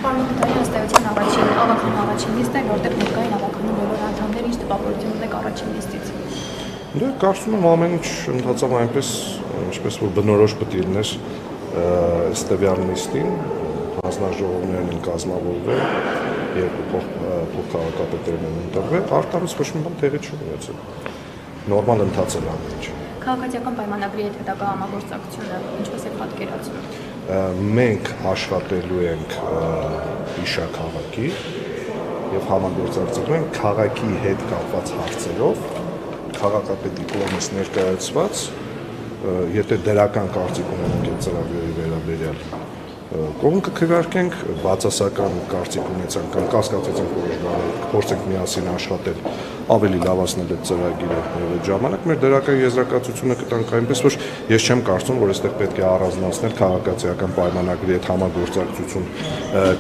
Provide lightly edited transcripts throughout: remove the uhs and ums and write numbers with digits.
Պարմենտարի հաստատության ավականու առաջին լիստն է, որտեղ ներկային ավականու բոլոր անդամները ինչ տպավորություն ունեք առաջին լիստից։ Դե կարծում եմ ամեն ինչ ընթացավ այնպես, ինչպես որ բնորոշ պետք է լիներ ստեվյան լիստին, հանձնաժողովներն են կազմավորվել, երկու փոխքաղաքապետերն են ընտրվել, արտարից ոչ մի բան տեղի չունեցել։ Նորմալ ընթացել ամեն ինչ։ Քաղաքացիական պայմանագրի հետ հետագա համագործակցությունը ինչպես է պատկերացնում։ Մենք աշխատելու ենք Իշա քաղաքի եւ համագործակցելու ենք քաղաքի հետ կապված հարցերով, քաղաքապետի կողմից ներկայացված, եթե դրական կարծիք ունենք այդ ծրագրերի վերաբերյալ, կողմ կքվեարկենք, բացասական կարծիք ունեցանք կամ կասկածեցինք որոշ բաներ, փորձենք միասին աշխատել, ավելի լավացնել այդ ծրագիրը այդ ժամանակ մեր դրական եզրակացությունը կտանք այնպես, որ ես չեմ կարծում, որ այստեղ պետք է առանձնացնել քաղաքացիական պայմանագրի հետ համագործակցություն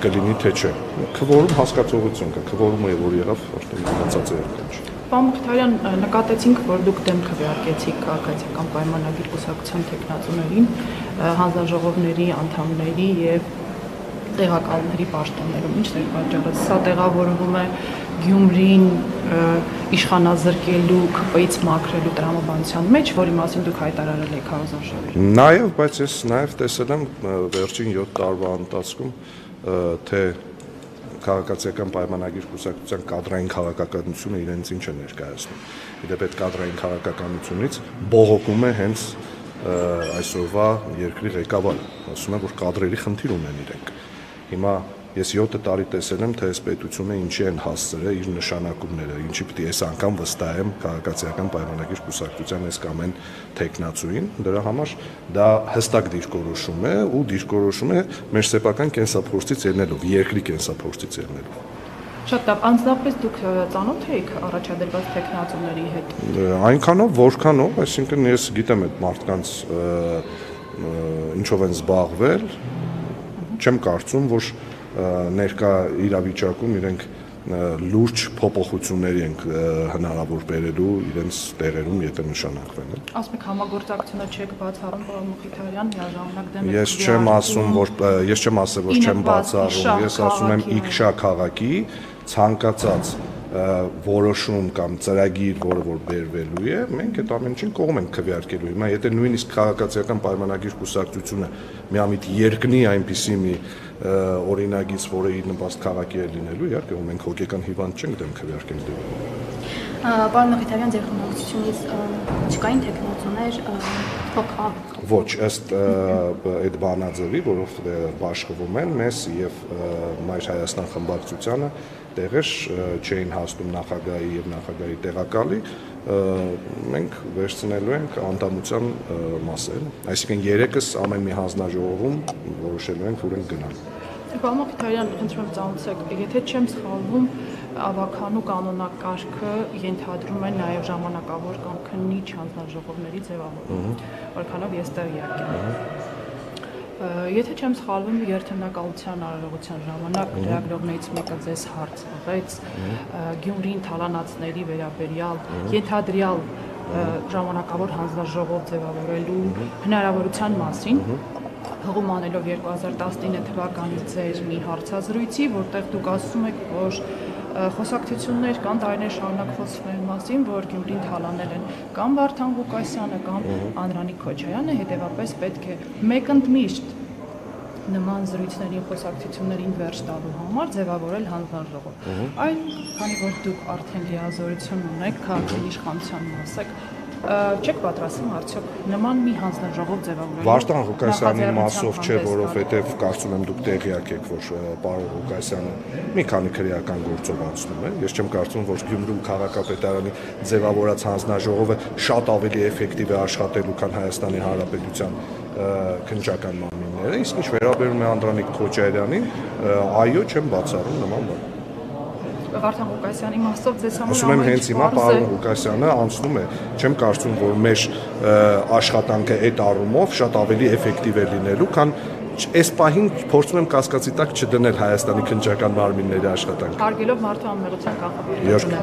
կլինի, թե չէ։ Քվորում հասկացողություն կա, քվորումը որ եղավ, արդեն մնացած է երկրորդ։ Պարոն Մխիթարյան, նկատեցինք, որ դուք դեմ քվեարկեցիք քաղաքացիական պայմանագրի կուսակցության թեկնածուներին, հանձնաժողովների անդամների եւ տեղակալների պաշտոններում։ Ինչն է պատճառը։ Սա տեղավորվում է Գյումրին իշխանազրկելու, ԿՊ-ից մաքրելու տրամաբանության մեջ, որի մասին դուք հայտարարել եք հանձնաժողովին։ Նաեւ, բայց ես նաեւ տեսել եմ վերջին 7 տարվա ընթացքում, թե քաղաքացիական պայմանագիր կուսակցության կադրային քաղաքականությունը իրենց ինչ է ներկայացնում։ Իդեպ այդ կադրային քաղաքականությունից բողոքում է հենց այսօրվա երկրի ղեկավարը, ասում է, որ կադրերի խնդիր ունեն իրենք։ Հիմա ես 7 տարի տեսել եմ, թե այս պետությունը ինչի են հասցրել իր նշանակումները, ինչի պիտի այս անգամ վստահեմ քաղաքացիական պայմանագիր կուսակցության այս կամ այն թեկնածուին, դրա համար դա հստակ դիրքորոշում է ու դիրքորոշում է մեր սեփական կենսափորձից ելնելով, երկրի կենսափորձից ելնելով։ Շատ լավ, անձնապես դուք ծանոթ եք առաջադրված թեկնածուների հետ։ Այնքանով, որքանով, այսինքն ես գիտեմ այդ մարդկանց ինչով են զբաղվել, չեմ կարծում, որ ներկա իրավիճակում իրենք լուրջ փոփոխությունների են հնարավոր բերելու իրենց տեղերում, եթե նշանակվեն։ Ասում եք համագործակցությունը չեք բացառում, պարոն Մխիթարյան, միաժամանակ դեմ եք։ Ես չեմ ասում, որ չեմ բացառում, ես ասում եմ Իքշա քաղաքի ցանկացած որոշում կամ ծրագիր, որը որ բերվելու է, մենք այդ ամեն ինչին կողմ ենք քվեարկելու։ Հիմա եթե նույնիսկ քաղաքացիական պայմանագիր կուսակցությունը միամիտ երկնի այնպիսի մի օրինագից, որը իր նպաստ քաղաքի է լինելու, իհարկե մենք հոգեկան հիվանդ չենք դեմ քվեարկենք դեպի։ Պարոն Մխիթարյան, ձեր խմբակցությունից չկային թեկնածուներ փոխ։ Ոչ, ըստ այդ բանաձևի, որով բաշխվում են մեզ եւ Մայր Հայաստան խմբակցությանը տեղեր չէին հասնում նախագահի եւ նախագահի տեղակալի, մենք վերցնելու ենք անդամության մասեր, այսինքն 3-ս ամեն մի հանձնաժողովում որոշելու ենք, որ են գնալ։ Պարոն Մխիթարյան, խնդրում եմ ծանոթացեք, եթե չեմ սխալվում, ավականու կանոնակարգը ենթադրում է նաև ժամանակավոր կամ քննիչ հանձնաժողովների ձևավորում, որքանով ես տեղյակ եմ։ Եթե չեմ սխալվում, երթնակալության արարողության ժամանակ լրագրողներից մեկը ձեզ հարց տվեց Գյումրին թալանացների վերաբերյալ ենթադրյալ ժամանակավոր հանձնաժողով ձևավորելու հնարավորության մասին, հղում անելով 2019 թվականի ձեր մի հարցազրույցի, որտեղ դուք ասում եք, որ խոսակցություններ կան տարիներ շարունակ խոսվում են մասին, որ Գյումրին թալանել են կամ Վարդան Ղուկասյանը կամ Անդրանիկ Քոչարյանը, հետևապես պետք է մեկընդմիշտ նման զրույցներին, խոսակցություններին վերջ տալու համար ձևավորել հանձնաժողով։ Այն, քանի որ դուք արդեն լիազորություն ունեք, քաղաքի իշխանության մաս եք, չեք պատրաստվում արդյոք նման մի հանձնաժողով ձևավորել։ Վարդան Ղուկասյանի մասով չէ, որովհետև կարծում եմ դուք տեղյակ եք, որ պարոն Ղուկասյանը մի քանի քրեական գործով անցնում է։ Ես չեմ կարծում, որ Գյումրու քաղաքապետարանի ձևավորած հանձնաժողովը շատ ավելի էֆեկտիվ է աշխատելու, քան Հայաստանի Հանրապետության քննչական մարմինները, իսկ ինչ վերաբերում է Անդրանիկ Քոչարյանին, այո, չեմ բացառում նման բան։ Վարդան Ղուկասյանի մասով ձեզ համար ասում եմ հենց հիմա պարոն Ղուկասյանը անցնում է, չեմ կարծում, որ մեր աշխատանքը այդ առումով շատ ավելի էֆեկտիվ է լինելու, քան այս պահին փորձում եմ կասկածի տակ չդնել Հայաստանի քննչական մարմինների աշխատանքը։ Հարգելով մարդու անմեղության կանխապատվությունը։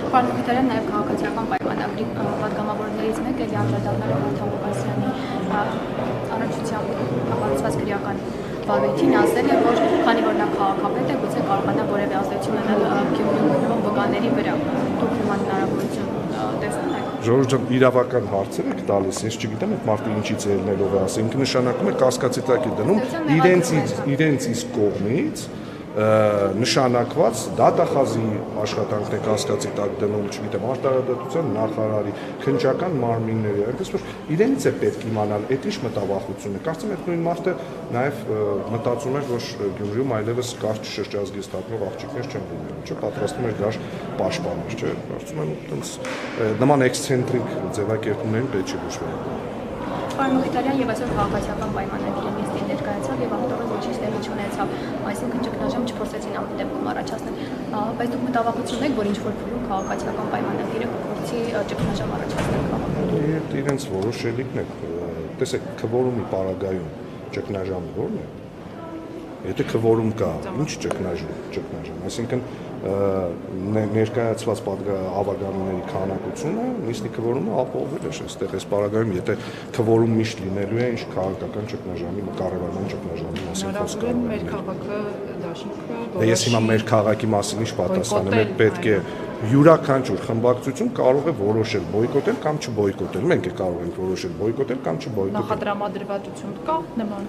Պարոն Մխիթարյան, նաև քաղաքացիական պայմանագրի պատգամավորներից մեկը անդրադառնալ է Վարդան Ղուկասյանի առաջությամբ կառուցված քրեական վավերթին ասել է, որ ազդեցություն ունենալ Գյումրիում վկաների վրա։ Դուք նման հնարավորություն տեսնում եք։ Ժողովուրդ ջան, իրավական հարցեր եք տալիս, ես չգիտեմ այդ մարդը ինչից ելնելով է ասում, ինքը նշանակում է կասկածի տակ է դնում իրենց իսկ կողմից նշանակված դատախազի աշխատանքն է կասկածի տակ դնում, չգիտեմ, արտարադատության նախարարի, քննչական մարմինների, այնպես որ իրենից է պետք իմանալ, այդ ինչ մտավախություն է։ Կարծում եմ, այդ նույն մարդը նաև մտածում էր, որ Գյումրիում այլևս կարճ շրջազգից թափնող աղջիկներ չեն լինելու, չէ՞, պատրաստվում էր գար պաշտպաներ, չէ՞։ Կարծում եմ, այդպես նման էքսցենտրիկ ձևակերպումներին պետք չի հուշվել։ Պարոն Մխիթարյան եւ այսօր քաղաքացիական պայմանագրի նիստին ներկայացավ եւ ախտորեն ոչինչ տեղի չունեցավ, այսինքն ճգնաժամ չփորձեցին ամեն դեպքում առաջացնել, բայց դուք մտավախություն եք, որ ինչ որ փուլում քաղաքացիական պայմանագիրը կփորձի ճգնաժամ առաջացնել քաղաքում։ Իրենց որոշելիքն է, տեսեք, քվորումի պարագայում ճգնաժամը ո՞րն է։ Եթե քվորում կա, ինչ ճգնաժամ, այսինքն ներկայացված ավագանների քանակությունը, նույնիսկ քվորումը ապահովել է այստեղ այս պարագայում, եթե քվորում միշտ լինելու է, ինչ քաղաքական ճգնաժամի, կառավարման ճգնաժամի մասին խոսքը։ Մեր քաղաքը դաշինքը։ Ես հիմա մեր քաղաքի մասին ինչ պատասխանեմ, այդ պետք է յուրաքանչյուր խմբակցություն կարող է որոշել բոյկոտել կամ չբոյկոտել։ Մենք կարող ենք որոշել բոյկոտել կամ չբոյկոտել։ Նախատրամադրվածություն կա նման։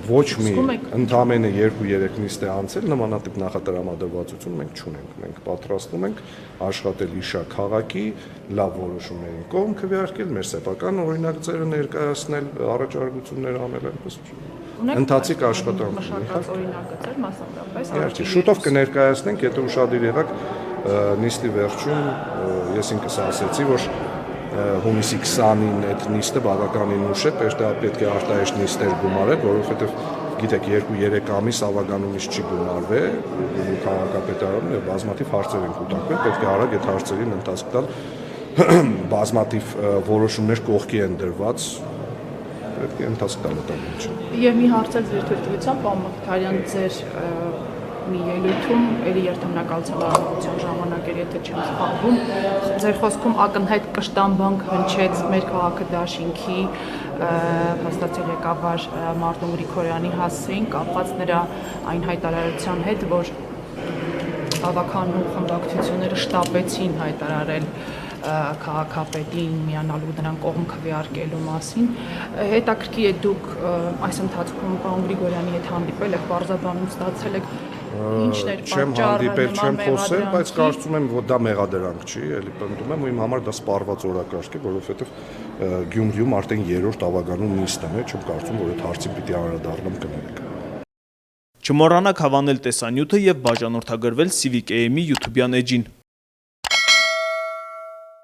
Ոչ մի ընդամենը 2-3 նիստ է անցել, նմանատիպ նախատրամադրվածություն մենք չունենք։ Մենք պատրաստվում ենք աշխատել իշա քաղաքի լավ որոշումներին կողմ քվեարկել, մեր սեփական օրինակները ներկայացնել, առաջարկություններ անել, այնպես ընթացիկ աշխատանք։ Մշակած օրինակներ մասնավորապես։ Իհարկե, շուտով կներկայացնենք, եթե ուշադիր եղաք, նիստի վերջում ես ինքս ասացի, որ հունիսի 20-ին այդ նիստը բավականին ուշ է, պետք է արտահայտ նիստեր գումարել, որովհետև գիտեք 2-3 ամիս ավագանումից չի գումարվել քաղաքապետարանը եւ բազմաթիվ հարցեր են կուտակվել, պետք է արագ այդ հարցերին ընթացք տալ, բազմաթիվ որոշումներ կողքի են դրված, պետք է ընթացք տալ այդ ամենը։ Եվ մի հարց էլ ձեր թույլտվությամբ, պարոն Մխիթարյան, ձեր մի ելույթում էլի երթմնակալության առողջության ժամանակ էր, եթե չեմ սխալվում, ձեր խոսքում ակնհայտ կշտամբանք հնչեց մեր քաղաքը դաշինքի հաստատել ղեկավար Մարտուն Գրիգորյանի հասցեին կապված նրա այն հայտարարության հետ, որ ավականու խմբակցությունները շտապեցին հայտարարել քաղաքապետին միանալու նրան կողմ քվեարկելու մասին։ Հետաքրքիր է դուք այս ընթացքում պարոն Գրիգորյանի հետ հանդիպել եք, բարձրաբանում ստացել եք ինչն էր չեմ հանդիպել, չեմ խոսել, բայց կարծում եմ, որ դա մեղադրանք չի, էլի պնդում եմ, ու իմ համար դա սպառված օրակարգ է, որովհետև Գյումրիում արդեն 3-րդ ավագանու նիստն է, չեմ կարծում, որ այդ հարցին պիտի անդրադառնամ կներեք։ Չմոռանաք հավանել տեսանյութը եւ բաժանորդագրվել Civic AM-ի YouTube-յան էջին։